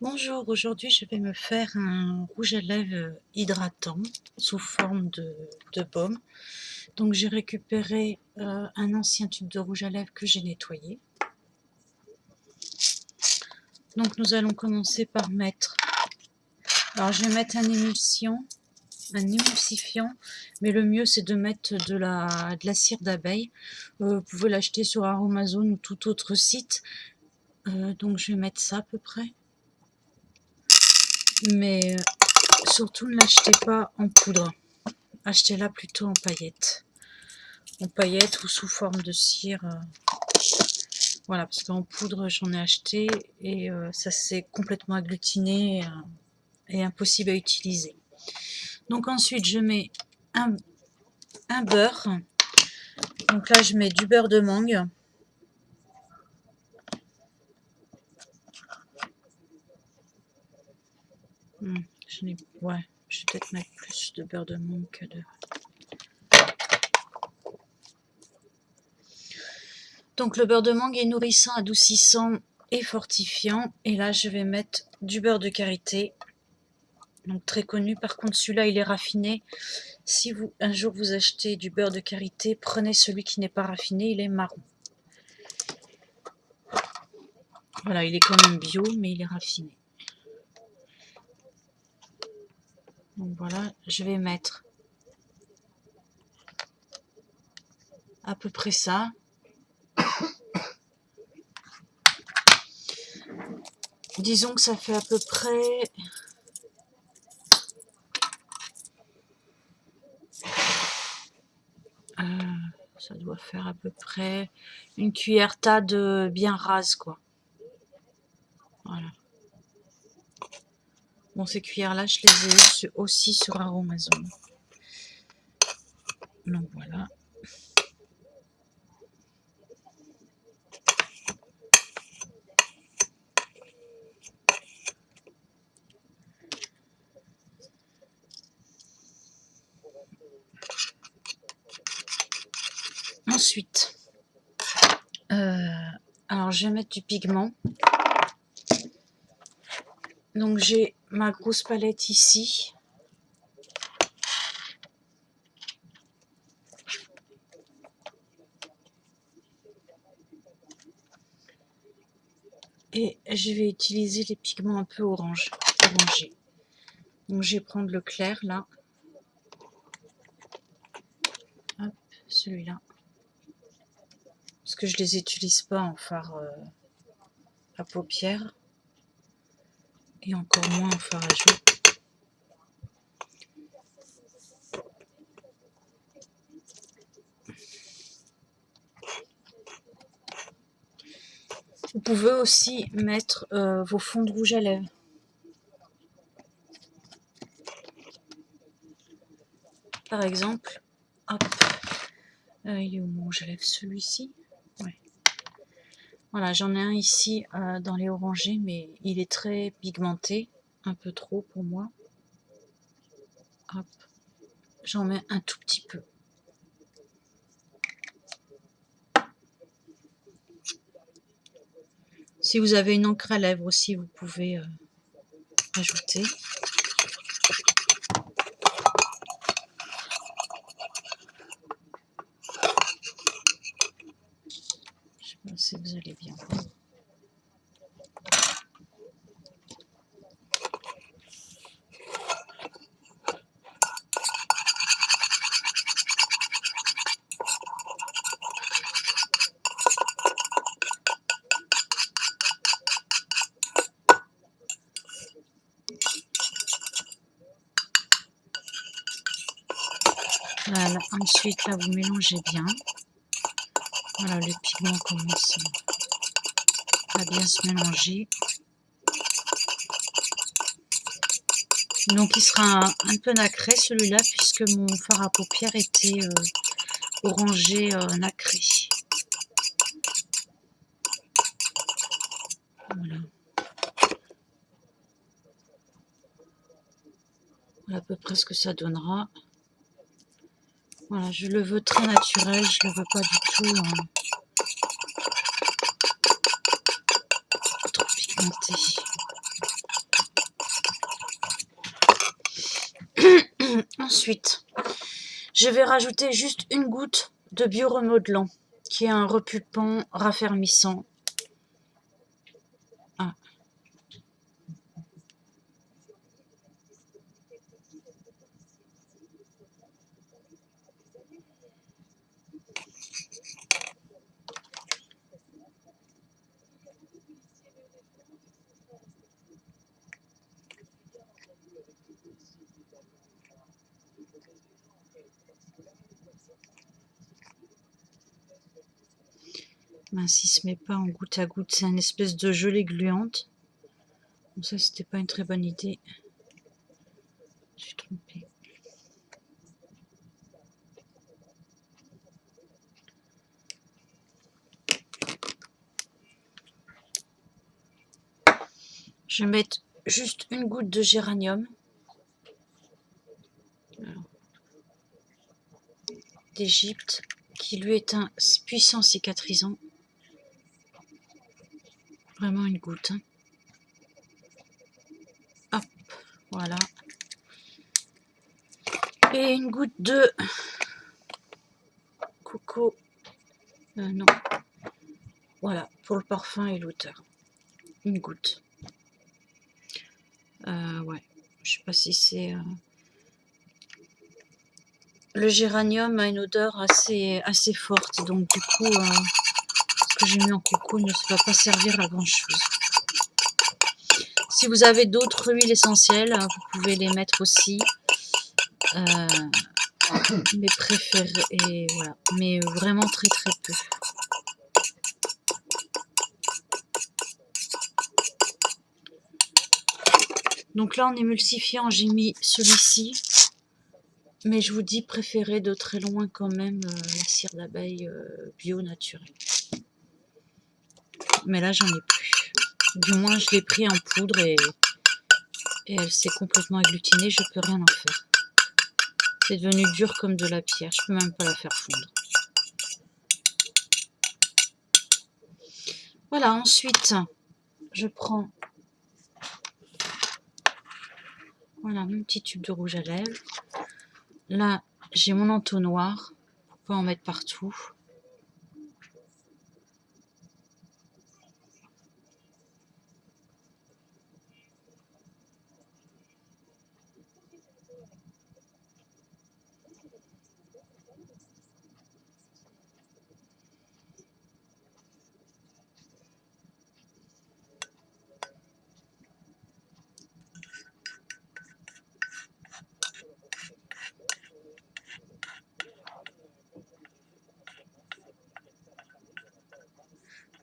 Bonjour, aujourd'hui je vais me faire un rouge à lèvres hydratant sous forme de baume. Donc j'ai récupéré un ancien tube de rouge à lèvres que j'ai nettoyé. Donc nous allons commencer par mettre, alors je vais mettre un émulsifiant, mais le mieux c'est de mettre de la cire d'abeille. Vous pouvez l'acheter sur Aromazone ou tout autre site. Donc je vais mettre ça à peu près. Mais surtout ne l'achetez pas en poudre. Achetez-la plutôt en paillettes. En paillettes ou sous forme de cire. Voilà, parce qu'en poudre, j'en ai acheté et ça s'est complètement agglutiné et impossible à utiliser. Donc ensuite, je mets un beurre. Donc là, je mets du beurre de mangue. Je vais peut-être mettre plus de beurre de mangue que de... Donc le beurre de mangue est nourrissant, adoucissant et fortifiant. Et là, je vais mettre du beurre de karité. Donc très connu. Par contre, celui-là, il est raffiné. Si un jour vous achetez du beurre de karité, prenez celui qui n'est pas raffiné, il est marron. Voilà, il est quand même bio, mais il est raffiné. Donc voilà, je vais mettre à peu près ça. Disons que ça fait à peu près... ça doit faire à peu près une cuillère de bien rase, quoi. Voilà. Bon, ces cuillères-là, je les ai aussi sur Aromazone. Donc voilà. Ensuite, alors je vais mettre du pigment. Donc j'ai ma grosse palette ici. Et je vais utiliser les pigments un peu orangés. Donc je vais prendre le clair là. Hop, celui-là. Parce que je les utilise pas en fard à paupières. Et encore moins en fard à joues. Vous pouvez aussi mettre vos fonds de rouge à lèvres. Par exemple, hop, il est où mon rouge à lèvres? Celui-ci. Ouais. Voilà, j'en ai un ici dans les orangés, mais il est très pigmenté, un peu trop pour moi. Hop, j'en mets un tout petit peu. Si vous avez une encre à lèvres aussi, vous pouvez ajouter. Je sais pas si vous allez bien voir. Voilà, ensuite là vous mélangez bien. Voilà, le pigment commence à bien se mélanger. Donc il sera un peu nacré celui-là puisque mon fard à paupières était orangé nacré. Voilà. Voilà à peu près ce que ça donnera. Voilà, je le veux très naturel, je le veux pas du tout trop pigmenté. Ensuite, je vais rajouter juste une goutte de bioremodelant, qui est un repulpant raffermissant. Ah. Mince, il se met pas en goutte à goutte, c'est une espèce de gelée gluante. Bon, ça, c'était pas une très bonne idée. Je suis trompée. Je vais mettre juste une goutte de géranium. D'Égypte, qui lui est un puissant cicatrisant. Vraiment une goutte. Hein. Hop, voilà. Et une goutte de coco. Non. Voilà, pour le parfum et l'odeur. Une goutte. Ouais, je sais pas si c'est... Le géranium a une odeur assez forte, donc du coup, ce que j'ai mis en coco ne va pas servir à grand chose. Si vous avez d'autres huiles essentielles, vous pouvez les mettre aussi. Mes préférés, et voilà, mais vraiment très peu. Donc là, en émulsifiant, j'ai mis celui-ci, mais je vous dis, préférez de très loin quand même la cire d'abeille bio naturelle. Mais là, j'en ai plus. Du moins, je l'ai pris en poudre et elle s'est complètement agglutinée, je peux rien en faire. C'est devenu dur comme de la pierre, je peux même pas la faire fondre. Voilà, ensuite, je prends voilà, mon petit tube de rouge à lèvres. Là, j'ai mon entonnoir pour pas en mettre partout.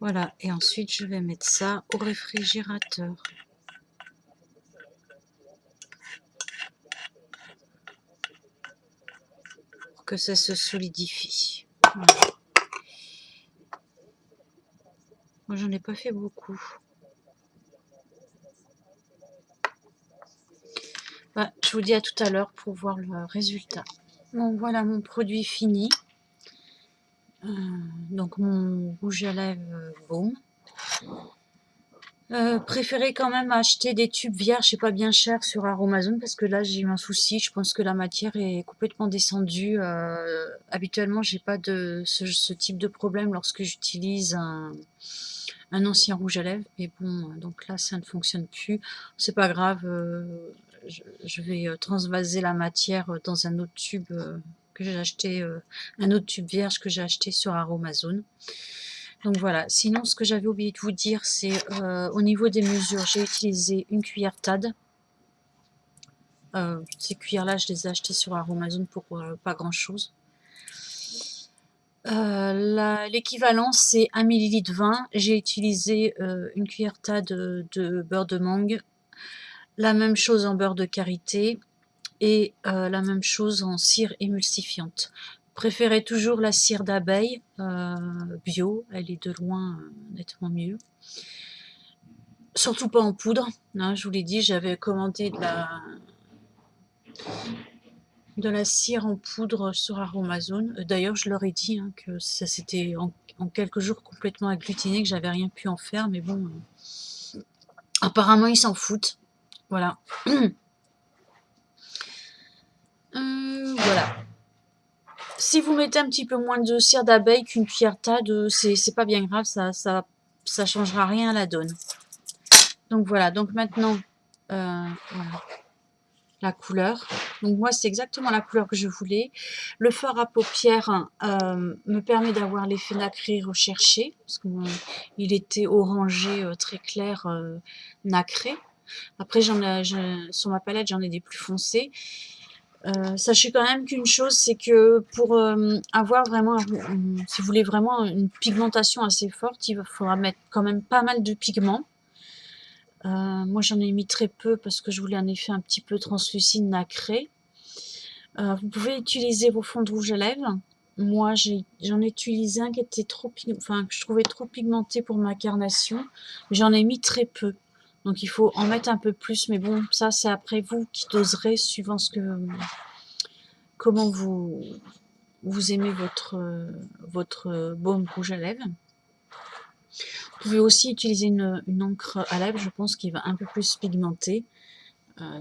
Voilà, et ensuite je vais mettre ça au réfrigérateur. Pour que ça se solidifie. Voilà. Moi j'en ai pas fait beaucoup. Bah, je vous dis à tout à l'heure pour voir le résultat. Bon, voilà mon produit fini. Donc mon rouge à lèvres Baume. Préférez quand même acheter des tubes vierges, c'est pas bien cher sur Aromazone parce que là j'ai eu un souci, je pense que la matière est complètement descendue. Habituellement j'ai pas de ce type de problème lorsque j'utilise un ancien rouge à lèvres, mais bon, donc là ça ne fonctionne plus, c'est pas grave, je vais transvaser la matière dans un autre tube que j'ai acheté, un autre tube vierge que j'ai acheté sur Aromazone. Donc voilà, sinon ce que j'avais oublié de vous dire, c'est au niveau des mesures, j'ai utilisé une cuillère TAD. Ces cuillères-là, je les ai achetées sur Aromazone pour pas grand-chose. L'équivalent, c'est 1 ml 20. J'ai utilisé une cuillère TAD de beurre de mangue, la même chose en beurre de karité et la même chose en cire émulsifiante. Préférez toujours la cire d'abeille bio, elle est de loin nettement mieux. Surtout pas en poudre, hein, je vous l'ai dit, j'avais commandé de la cire en poudre sur Aromazone. D'ailleurs, je leur ai dit hein, que ça s'était en quelques jours complètement agglutiné, que j'avais rien pu en faire, mais bon, apparemment ils s'en foutent. Voilà. Voilà. Si vous mettez un petit peu moins de cire d'abeille qu'une cuillère taille, c'est pas bien grave, ça changera rien à la donne. Donc voilà, donc maintenant, voilà, la couleur. Donc moi, c'est exactement la couleur que je voulais. Le fard à paupières me permet d'avoir l'effet nacré recherché, parce qu'il était orangé très clair, nacré. Après, sur ma palette, j'en ai des plus foncés. Sachez quand même qu'une chose, c'est que pour avoir vraiment, si vous voulez vraiment une pigmentation assez forte, il faudra mettre quand même pas mal de pigments. Moi, j'en ai mis très peu parce que je voulais un effet un petit peu translucide, nacré. Vous pouvez utiliser vos fonds de rouge à lèvres. Moi, j'en ai utilisé un qui était que je trouvais trop pigmenté pour ma carnation. J'en ai mis très peu. Donc, il faut en mettre un peu plus. Mais bon, ça, c'est après vous qui doserez suivant comment vous aimez votre baume rouge à lèvres. Vous pouvez aussi utiliser une encre à lèvres, je pense, qui va un peu plus pigmenter,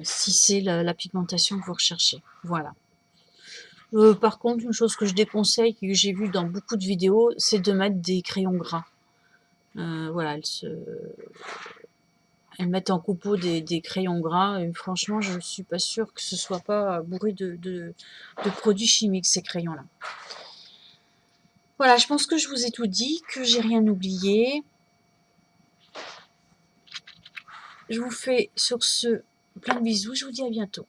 si c'est la pigmentation que vous recherchez. Voilà. Par contre, une chose que je déconseille, que j'ai vu dans beaucoup de vidéos, c'est de mettre des crayons gras. Voilà, elles mettent en coupeau des crayons gras, et franchement, je ne suis pas sûre que ce soit pas bourré de produits chimiques, ces crayons-là. Voilà, je pense que je vous ai tout dit, que j'ai rien oublié. Je vous fais sur ce plein de bisous, je vous dis à bientôt.